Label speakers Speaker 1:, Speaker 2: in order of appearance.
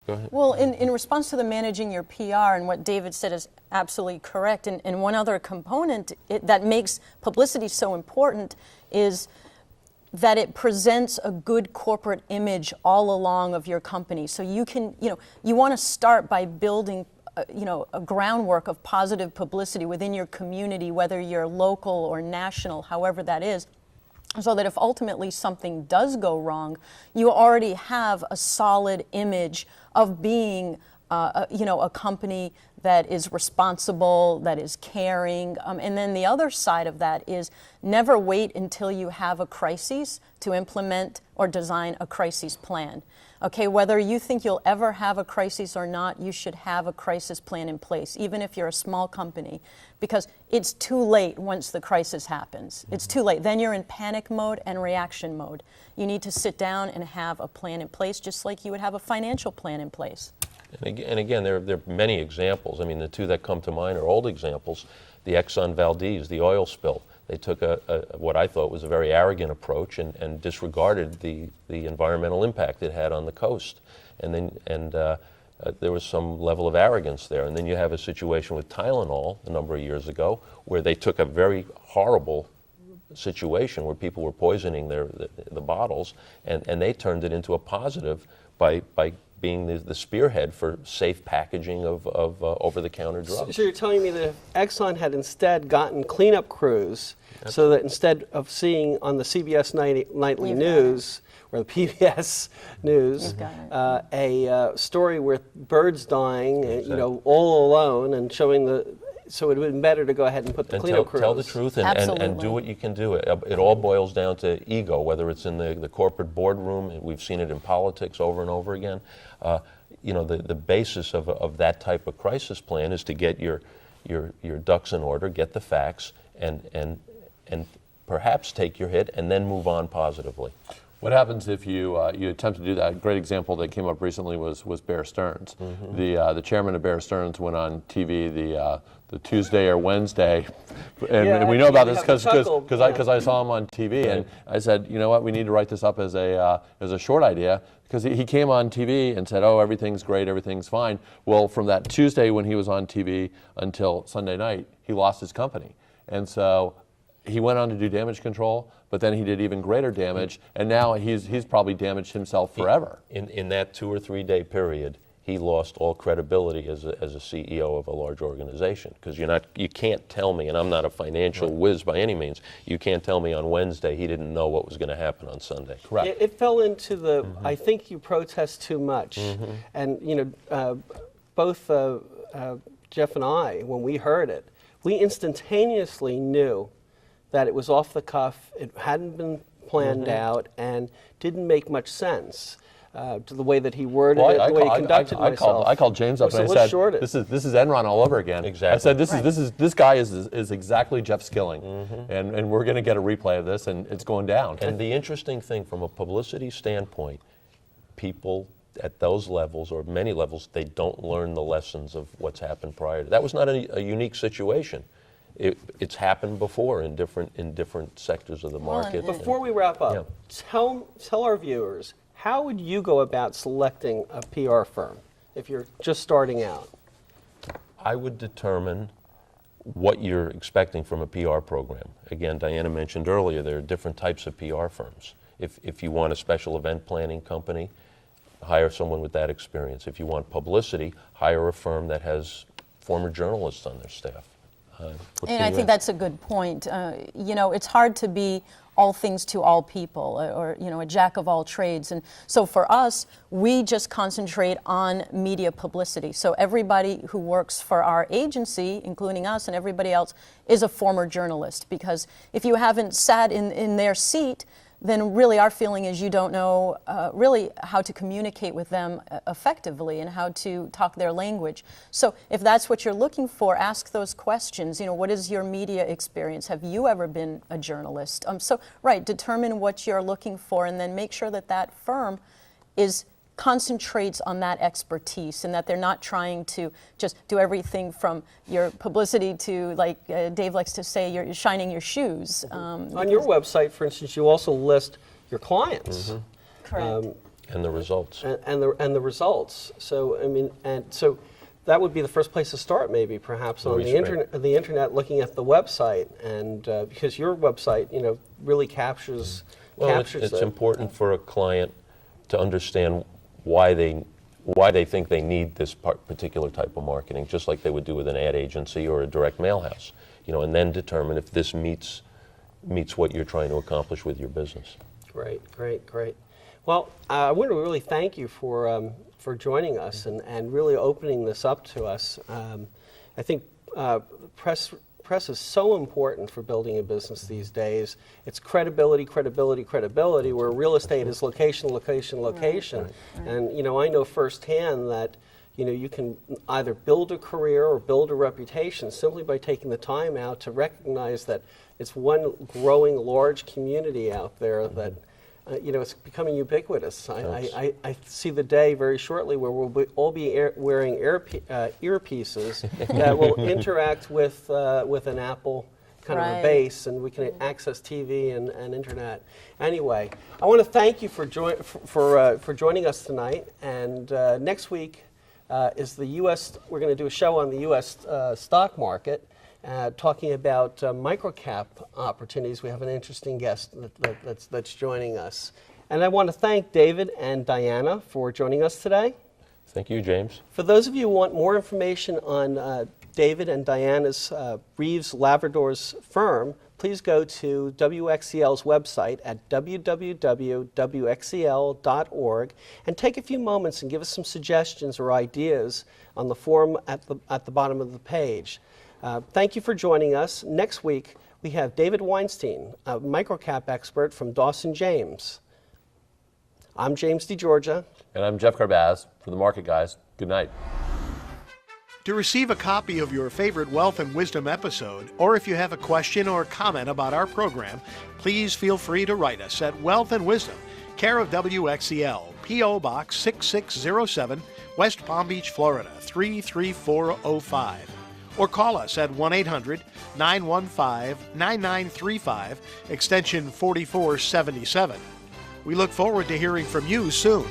Speaker 1: Go ahead.
Speaker 2: Well, in response to the managing your PR, and what David said is absolutely correct, and one other component that makes publicity so important is that it presents a good corporate image all along of your company. So you can, you want to start by building a groundwork of positive publicity within your community, whether you're local or national, however that is, so that if ultimately something does go wrong, you already have a solid image of being a company that is responsible, that is caring. And then the other side of that is never wait until you have a crisis to implement or design a crisis plan. Okay, whether you think you'll ever have a crisis or not, you should have a crisis plan in place, even if you're a small company, because it's too late once the crisis happens. It's too late. Then you're in panic mode and reaction mode. You need to sit down and have a plan in place, just like you would have a financial plan in place.
Speaker 1: And again, there are many examples. I mean, the two that come to mind are old examples. The Exxon Valdez, the oil spill. They took what I thought was a very arrogant approach and disregarded the environmental impact it had on the coast. And there was some level of arrogance there. And then you have a situation with Tylenol a number of years ago where they took a very horrible situation where people were poisoning the bottles, and they turned it into a positive by being the spearhead for safe packaging of over-the-counter drugs.
Speaker 3: So you're telling me that if Exxon had instead gotten cleanup crews, so that instead of seeing on the CBS Nightly News or the PBS News a story with birds dying, all alone, and showing so it would have been better to go ahead and put the cleanup crews.
Speaker 1: Tell the truth and do what you can do. It all boils down to ego, whether it's in the corporate boardroom. We've seen it in politics over and over again. The basis of that type of crisis plan is to get your ducks in order, get the facts, and perhaps take your hit, and then move on positively.
Speaker 4: What happens if you attempt to do that? A great example that came up recently was Bear Stearns. Mm-hmm. The chairman of Bear Stearns went on TV the Tuesday or Wednesday, and we know about this because I saw him on TV, and I said, you know what, we need to write this up as a short idea, because he came on TV and said, oh, everything's great, everything's fine. Well, from that Tuesday when he was on TV until Sunday night, he lost his company, and so he went on to do damage control, but then he did even greater damage, and now he's probably damaged himself forever.
Speaker 1: In that 2 or 3 day period, he lost all credibility as a CEO of a large organization, because you can't tell me, and I'm not a financial whiz by any means, you can't tell me on Wednesday he didn't know what was going to happen on Sunday.
Speaker 4: Correct.
Speaker 3: It fell into the I think you protest too much, and both Jeff and I, when we heard it, we instantaneously knew that it was off the cuff, it hadn't been planned out, and didn't make much sense to the way that he worded it, the way he conducted himself.
Speaker 4: I called James up and I said, this is Enron all over again.
Speaker 1: Exactly.
Speaker 4: I said, this guy is exactly Jeff Skilling, and we're going to get a replay of this, and it's going down.
Speaker 1: And the interesting thing, from a publicity standpoint, people at those levels, or many levels, they don't learn the lessons of what's happened prior. That was not a unique situation. It's happened before in different sectors of the market.
Speaker 3: Before we wrap up, tell our viewers, how would you go about selecting a PR firm if you're just starting out?
Speaker 1: I would determine what you're expecting from a PR program. Again, Diana mentioned earlier, there are different types of PR firms. If you want a special event planning company, hire someone with that experience. If you want publicity, hire a firm that has former journalists on their staff.
Speaker 2: And I think that's a good point. It's hard to be all things to all people, or a jack of all trades. And so for us, we just concentrate on media publicity. So everybody who works for our agency, including us and everybody else, is a former journalist. Because if you haven't sat in their seat, then really our feeling is you don't know really how to communicate with them effectively and how to talk their language. So if that's what you're looking for, ask those questions. What is your media experience? Have you ever been a journalist? Determine what you're looking for, and then make sure that firm concentrates on that expertise, and that they're not trying to just do everything from your publicity to, like Dave likes to say, you're shining your shoes.
Speaker 3: On your website, for instance, you also list your clients.
Speaker 2: Correct.
Speaker 1: And the results.
Speaker 3: and the results. So I mean, and so that would be the first place to start, maybe perhaps on the internet, looking at the website, and because your website, really captures.
Speaker 1: Well, it's important for a client to understand why they think they need this particular type of marketing, just like they would do with an ad agency or a direct mail house, and then determine if this meets what you're trying to accomplish with your business.
Speaker 3: Great. Well, I want to really thank you for joining us and really opening this up to us. I think press is so important for building a business these days. It's credibility, where real estate is location. Right. And I know firsthand that you can either build a career or build a reputation simply by taking the time out to recognize that it's one growing large community out there that it's becoming ubiquitous. I see the day very shortly where we'll all be wearing earpieces that will interact with an Apple kind of a base, and we can access TV and internet. Anyway, I want to thank you for joining us tonight. And next week is the U.S. We're going to do a show on the U.S. Stock market. Talking about microcap opportunities. We have an interesting guest that's joining us. And I want to thank David and Diana for joining us today.
Speaker 1: Thank you, James.
Speaker 3: For those of you who want more information on David and Diana's Reeves-Laverdure's firm, please go to WXEL's website at www.wxel.org and take a few moments and give us some suggestions or ideas on the form at the bottom of the page. Thank you for joining us. Next week, we have David Weinstein, a microcap expert from Dawson James. I'm James DeGeorgia.
Speaker 4: And I'm Jeff Carbaz from the Market Guys. Good night.
Speaker 5: To receive a copy of your favorite Wealth and Wisdom episode, or if you have a question or comment about our program, please feel free to write us at Wealth and Wisdom, care of WXEL, P.O. Box 6607, West Palm Beach, Florida 33405. Or call us at 1-800-915-9935, extension 4477. We look forward to hearing from you soon.